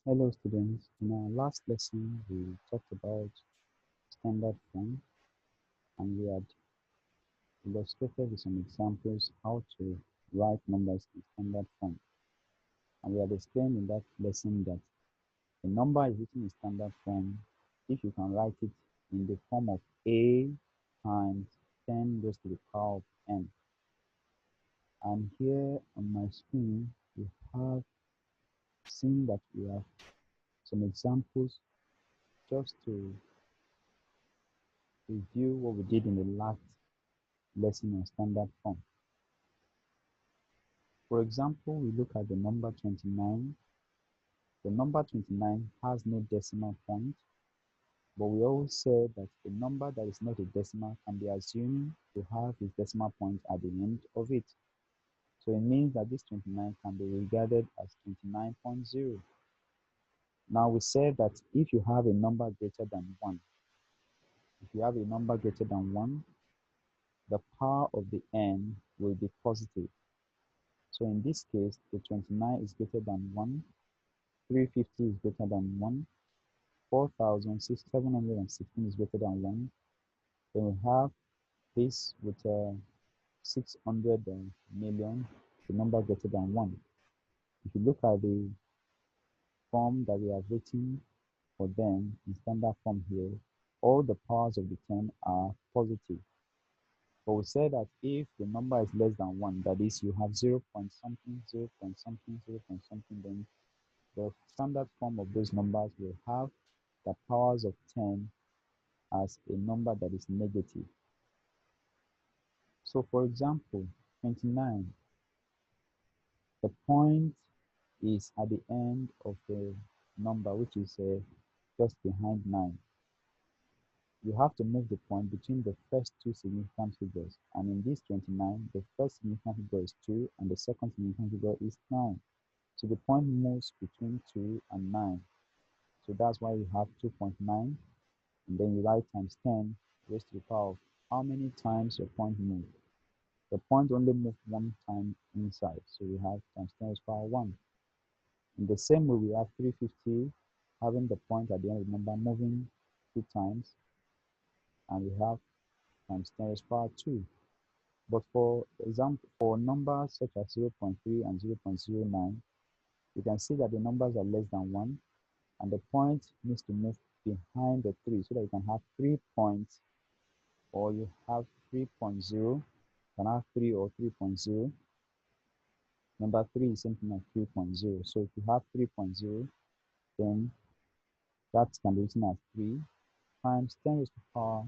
Hello students, in our last lesson we talked about standard form and we had illustrated with some examples how to write numbers in standard form. And we had explained in that lesson that a number is written in standard form if you can write it in the form of a times 10 raised to the power of n. And here on my screen we have seen that we have some examples just to review what we did in the last lesson on standard form. For example, we look at the number 29. The number 29 has no decimal point, but we always say that a number that is not a decimal can be assumed to have its decimal point at the end of it. So it means that this 29 can be regarded as 29.0. Now we say that if you have a number greater than 1, if you have a number greater than 1, the power of the n will be positive. So in this case, the 29 is greater than 1, 350 is greater than 1, 4,716 is greater than 1. Then we have this with 600 million, the number greater than 1. If you look at the form that we have written for them in standard form here, all the powers of the 10 are positive. But we say that if the number is less than 1, that is, you have 0 point something, 0 point something, 0 point something, then the standard form of those numbers will have the powers of 10 as a number that is negative. So for example, 29, the point is at the end of the number, which is just behind 9. You have to move the point between the first two significant figures. And in this 29, the first significant figure is 2 and the second significant figure is 9. So the point moves between 2 and 9. So that's why you have 2.9, and then you write times 10 raised to the power of how many times your point moved. The point only moved one time inside, so we have times 10 raised to the power 1. In the same way, we have 350 having the point at the end of the number moving 2 times, and we have times 10 raised to the power 2. But for example, for numbers such as 0.3 and 0.09, you can see that the numbers are less than 1, and the point needs to move behind the 3 so that you can have 3 points, or you have 3.0, you can have 3 or 3.0. Number 3 is something like 3.0. So if you have 3.0, then that can be written as 3 times 10 raised to the power.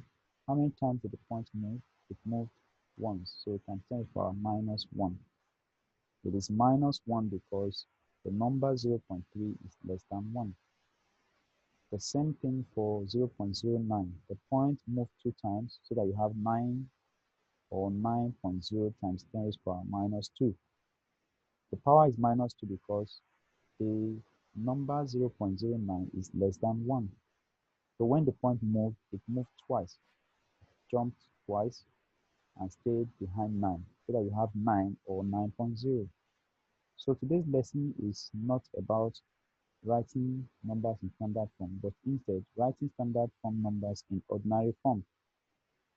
How many times did the point move? It moved once, so times 10 raised to the power minus 1. It is minus 1 because the number 0.3 is less than 1. The same thing for 0.09. The point moved 2 times so that you have 9 or 9.0 times 10 raised to the power minus 2. The power is minus 2 because the number 0.09 is less than 1. So when the point moved, it moved twice, jumped twice, and stayed behind 9, so that you have 9 or 9.0. So today's lesson is not about writing numbers in standard form, but instead writing standard form numbers in ordinary form.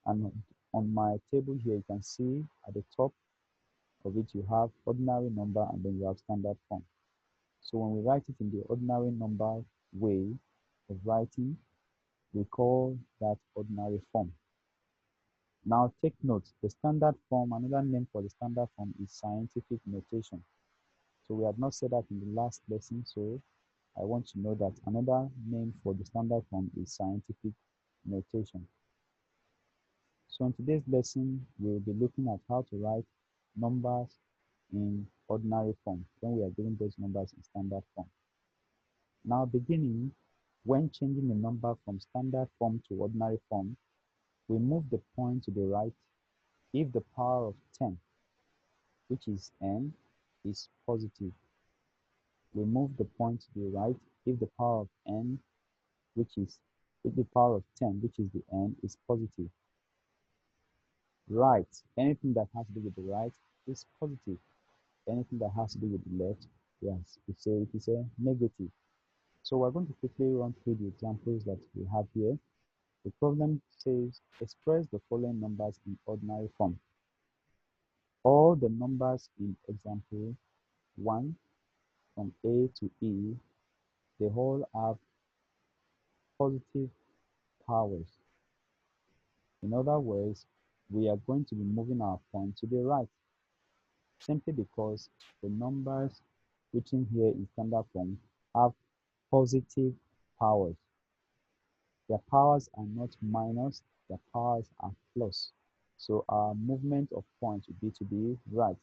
And on my table here, you can see at the top of it, you have ordinary number and then you have standard form. So when we write it in the ordinary number way of writing, we call that ordinary form. Now take note, the standard form, another name for the standard form is scientific notation. So we had not said that in the last lesson, so I want to know that another name for the standard form is scientific notation. So in today's lesson, we'll be looking at how to write numbers in ordinary form when we are given those numbers in standard form. Now beginning, when changing a number from standard form to ordinary form, we move the point to the right if the power of 10, which is n, is positive. We move the point to the right if the power of n, which is if the power of 10, which is the n, is positive. Right, anything that has to do with the right is positive. Anything that has to do with the left, yes, we say it is a negative. So we're going to quickly run through the examples that we have here. The problem says express the following numbers in ordinary form. All the numbers in example 1 from A to E, they all have positive powers. In other words, we are going to be moving our point to the right simply because the numbers written here in standard form have positive powers. Their powers are not minus, their powers are plus. So our movement of points would be to the right.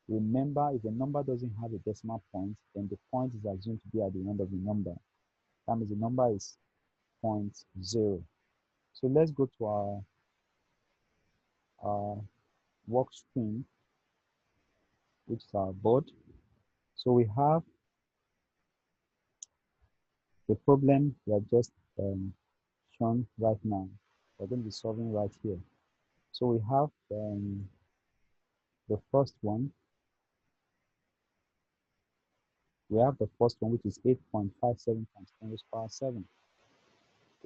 Remember, if a number doesn't have a decimal point, then the point is assumed to be at the end of the number. That means the number is 0.0. So let's go to our work screen, which is our board. So we have the problem we have just shown right now. We're going to be solving right here. So we have the first one. We have the first one, which is 8.57 times 10 raised to the power 7.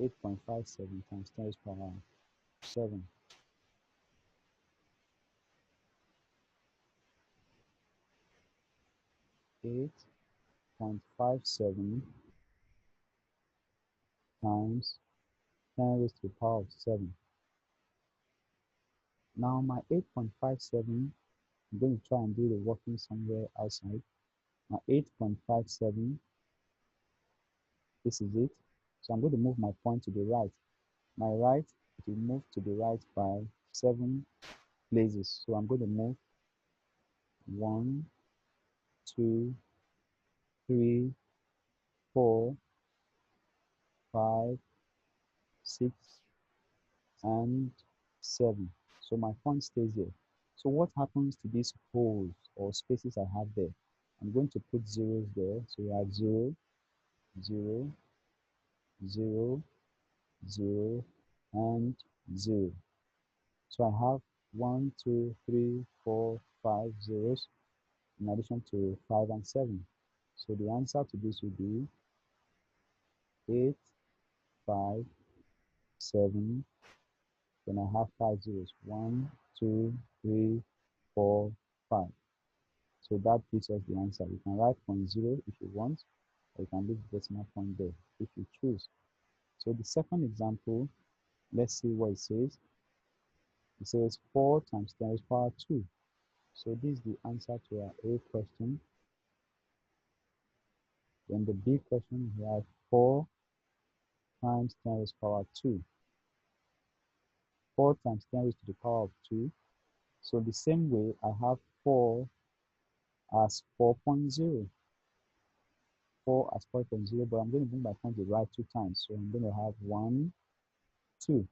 8.57 times 10 raised to the power 7. 8.57 times 10 raised to the power of 7. Now my 8.57, I'm going to try and do the working somewhere outside. Now 8.57, this is it. So I'm going to move my point to the right. My right, it will move to the right by 7 places. So I'm going to move 1, 2, 3, 4, 5, 6, and 7. So my point stays here. So what happens to these holes or spaces I have there? I'm going to put zeros there. So we have 0, 0, 0, 0, and 0. So I have 1, 2, 3, 4, 5 zeros in addition to 5 and 7. So the answer to this would be 8, 5, 7. Then I have 5 zeros. 1, 2, 3, 4, 5. So that gives us the answer. You can write 0 if you want, or you can leave the decimal point there if you choose. So the second example, let's see what it says. It says 4 times 10 raised to the power 2. So this is the answer to our A question. Then the B question, we have 4 times 10 raised to the power 2. 4 times 10 raised to the power of 2. So the same way, I have 4 as 4.0. 4 as 4.0, but I'm going to bring my point to the right 2 times. So I'm going to have 1, 2.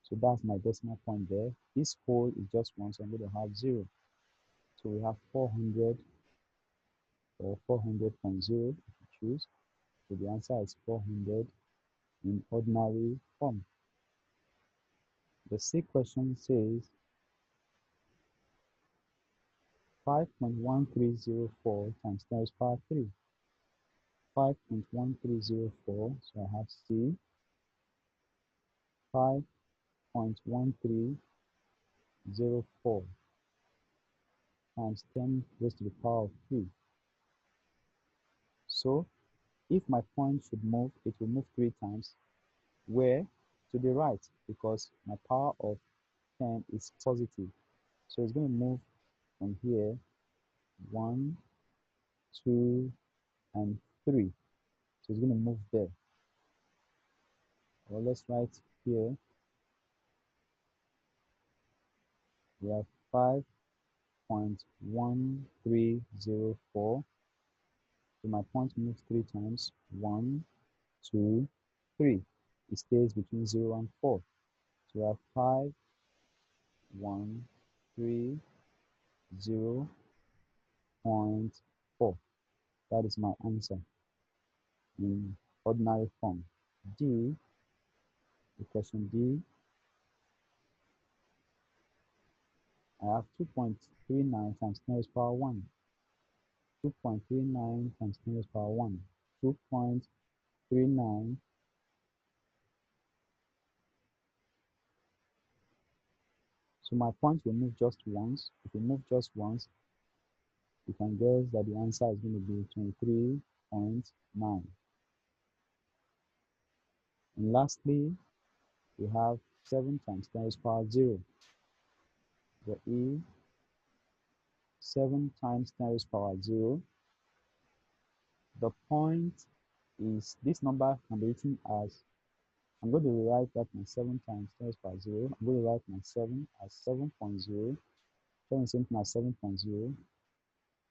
So that's my decimal point there. This whole is just 1, so I'm going to have 0. So we have 400 or 400.0 if you choose. So the answer is 400 in ordinary form. The C question says 5.1304 times 10 raised to the power 3. 5.1304, so I have C, 5.1304 times 10 raised to the power of 3. So if my point should move, it will move 3 times. Where? To the right, because my power of 10 is positive. So it's going to move from here 1, 2, and 3. So it's going to move there. Well, let's write here. We have 5.1304. So my point moves 3 times. 1, 2, 3. It stays between 0 and 4. So we have 5, 1, 3, 0.4. That is my answer in ordinary form. D, the question D, I have 2.39 times 10 raised to the power 1. 2.39 times 10 raised to the power 1. 39. So my point will move just once. If it move just once, you can guess that the answer is going to be 23.9. And lastly, we have 7 times 10 raised to the power 0. The E, 7 times 10 raised to the power 0. The point is, this number can be written as, I'm going to rewrite that my 7 times 10 raised to the power 0. I'm going to write my 7 as 7.0. 7 is same thing as 7.0.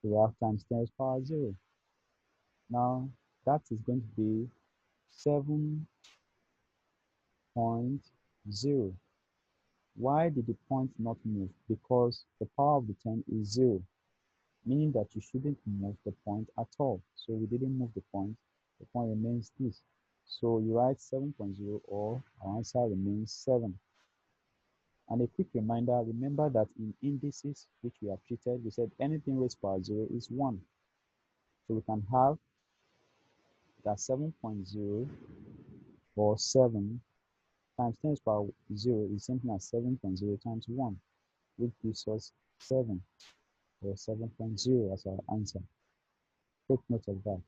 We have times 10 raised to the power 0. Now, that is going to be 7.0. Why did the point not move? Because the power of the 10 is 0, meaning that you shouldn't move the point at all. So we didn't move the point. The point remains this. So you write 7.0, or our answer remains 7. And a quick reminder, remember that in indices which we have treated, we said anything raised to the power 0 is 1. So we can have that 7.0 or 7 times 10 to the power 0 is something as 7.0 times 1, which gives us 7 or 7.0 as our answer. Take note of that.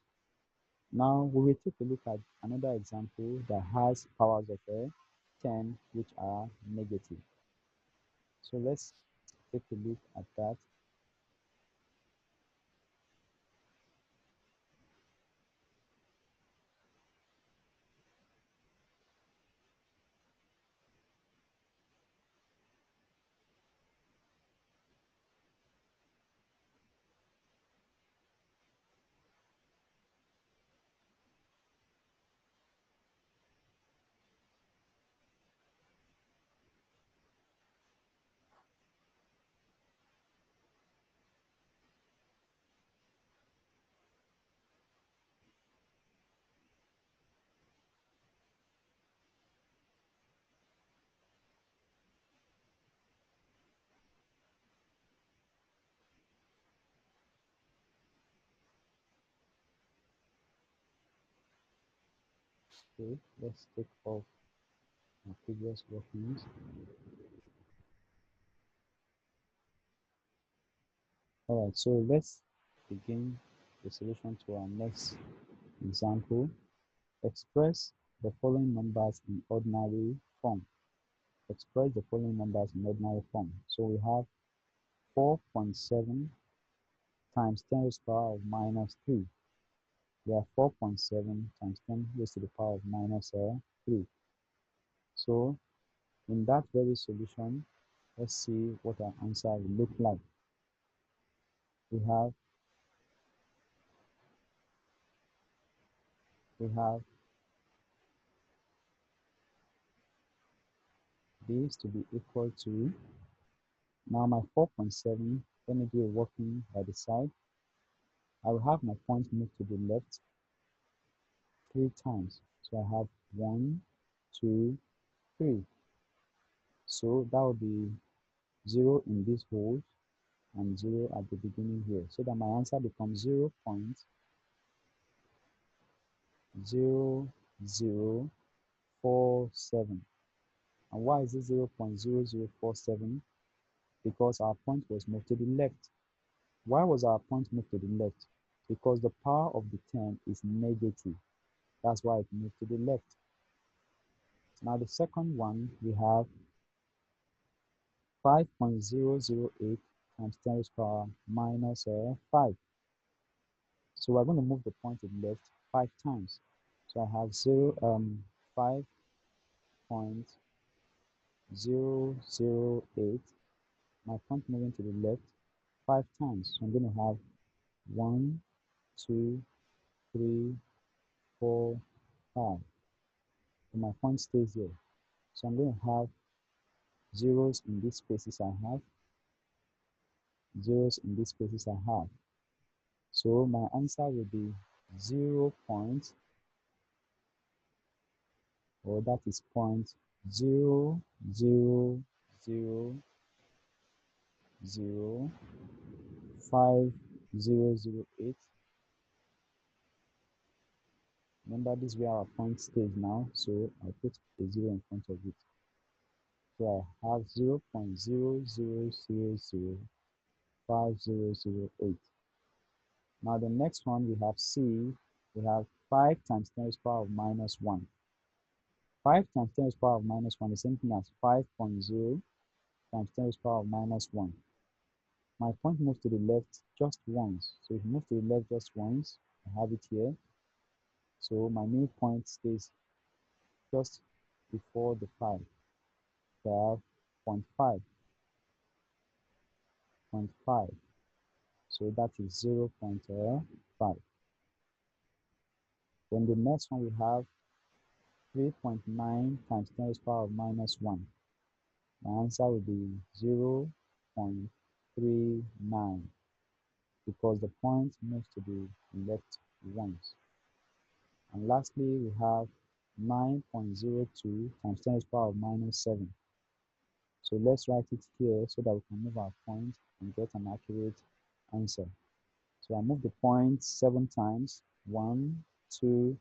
Now we will take a look at another example that has powers of 10 which are negative. So let's take a look at that. Okay, let's take off our previous workings. Alright, so let's begin the solution to our next example. Express the following numbers in ordinary form. Express the following numbers in ordinary form. So we have 4.7 times 10 raised to the power of minus 3. We have 4.7 times 10 raised to the power of minus 3. So in that very solution, let's see what our answer will look like. We have this to be equal to, now my 4.7, let me do a working by the side. I will have my point move to the left 3 times. So I have 1, 2, 3. So that will be 0 in this hole and 0 at the beginning here. So that my answer becomes 0.0047. And why is it 0.0047? Because our point was moved to the left. Why was our point moved to the left? Because the power of the 10 is negative. That's why it moved to the left. Now the second one, we have 5.008 times 10 raised to the power minus 5. So we're going to move the point to the left 5 times. So I have 5.008. My point moving to the left 5 times. So I'm going to have 1, 2, 3, 4, 5. And my point stays there. So I'm going to have zeros in these spaces I have. Zeros in these spaces I have. So my answer will be 0 point, or that is point 0.0005008 Remember, this is where our point stays now, so I'll put a 0 in front of it. So I have 0.00005008. Now the next one, we have C. We have 5 times 10 to the power of minus 1. 5 times 10 to the power of minus 1 is something as 5.0 times 10 to the power of minus 1. My point moves to the left just once. So if you move to the left just once, I have it here. So my new point stays just before the 5. So I have 0.5, 0.5. So that is 0.5. Then the next one, we have 3.9 times 10 to the power of minus 1. My answer will be 0.39 because the point moves to the left once. And lastly, we have 9.02 times 10 to the power of minus 7. So let's write it here so that we can move our point and get an accurate answer. So I move the point 7 times. 1, 2,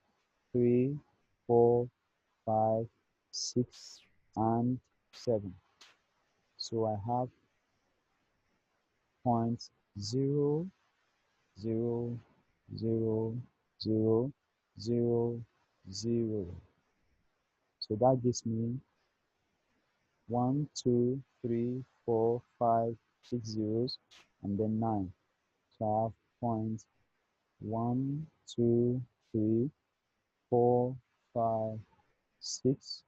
3, 4, 5, 6, and 7. So I have points 0, 0, 0, 0, 0, 0. So that gives me 1, 2, 3, 4, 5, 6 zeros, and then 9. So I have points 1, 2, 3, 4, 5, 6,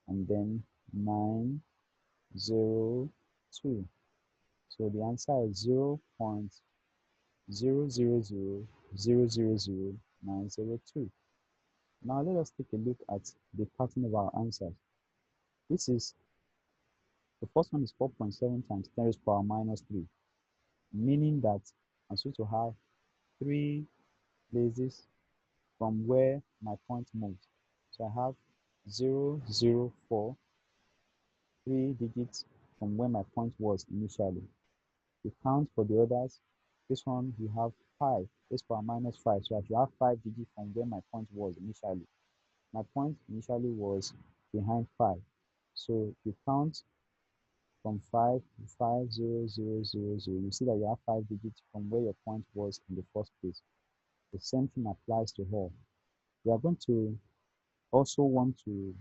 and then 9, 0, 2. So the answer is 0.000000902. Now let us take a look at the pattern of our answers. This is, the first one is 4.7 times 10 raised to the power minus 3, meaning that I'm supposed to have 3 places from where my point moved. So I have 0, 0, 4, 3 digits from where my point was initially. You count for the others. This one, you have 5 raised to the power minus 5. So I should have 5 digits from where my point was initially. My point initially was behind 5. So you count from 5 to 5, 0, 0, 0, 0. You see that you have 5 digits from where your point was in the first place. The same thing applies to here. We are going to also want to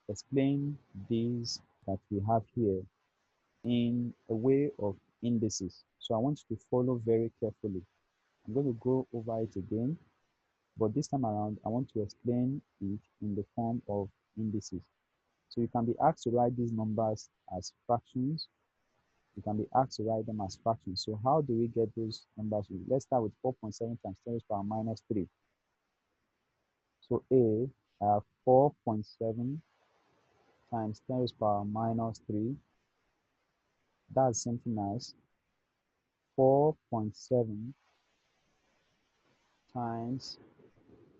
explain these that we have here in a way of indices. So I want you to follow very carefully. I'm going to go over it again, but this time around, I want to explain it in the form of indices. So you can be asked to write these numbers as fractions. You can be asked to write them as fractions. So how do we get those numbers? Let's start with 4.7 times 10 to the power minus 3. So A, I have 4.7 times 10 to the power minus 3. That's something as 4.7 times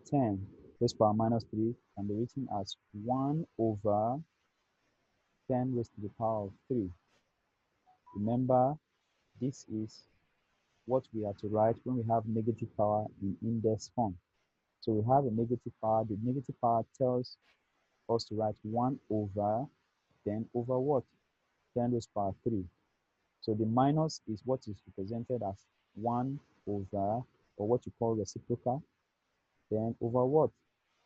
10 raised to the power minus 3 can be written as 1 over 10 raised to the power of 3. Remember, this is what we are to write when we have negative power in index form. So we have a negative power. The negative power tells us to write 1 over 10 over what? 10 raised to the power 3. So the minus is what is represented as 1 over, or what you call reciprocal, then over what?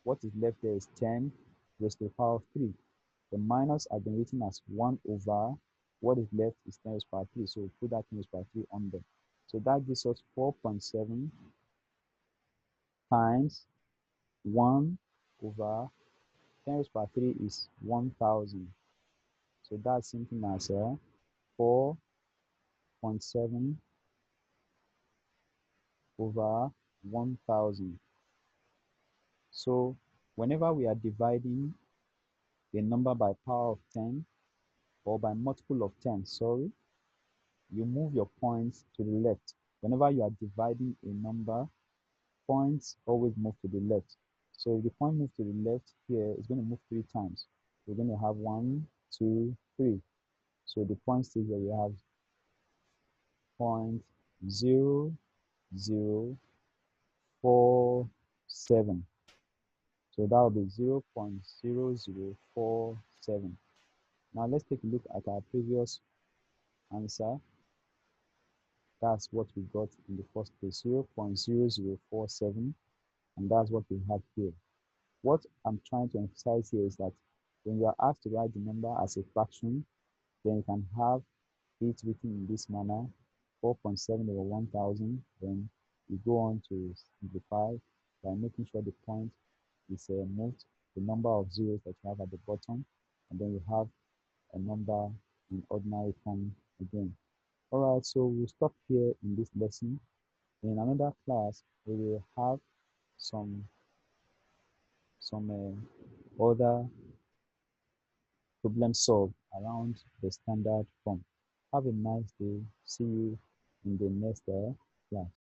What is left there is 10 raised to the power of 3. The minus has been written as 1 over, what is left is 10 raised to the power 3. So we put that 10 raised to the power 3 on there. So that gives us 4.7 times 1 over 10 raised to the power 3 is 1000. So that's something as 4.7 over 1000. So whenever we are dividing a number by power of 10 or by multiple of 10, sorry, you move your points to the left. Whenever you are dividing a number, points always move to the left. So if the point moves to the left here, it's going to move 3 times. We're going to have 1, 2, 3. So the point stays where we have 0.0047. So that will be 0.0047. Now let's take a look at our previous answer. That's what we got in the first place, 0.0047, and that's what we have here. What I'm trying to emphasize here is that when you are asked to write the number as a fraction, then you can have it written in this manner, 4.7 over 1000. Then you go on to simplify by making sure the point is moved, the number of zeros that you have at the bottom, and then you have a number in ordinary form again. Alright, so we'll stop here in this lesson. In another class, we will have some other problem solved around the standard form. Have a nice day. See you in the next class.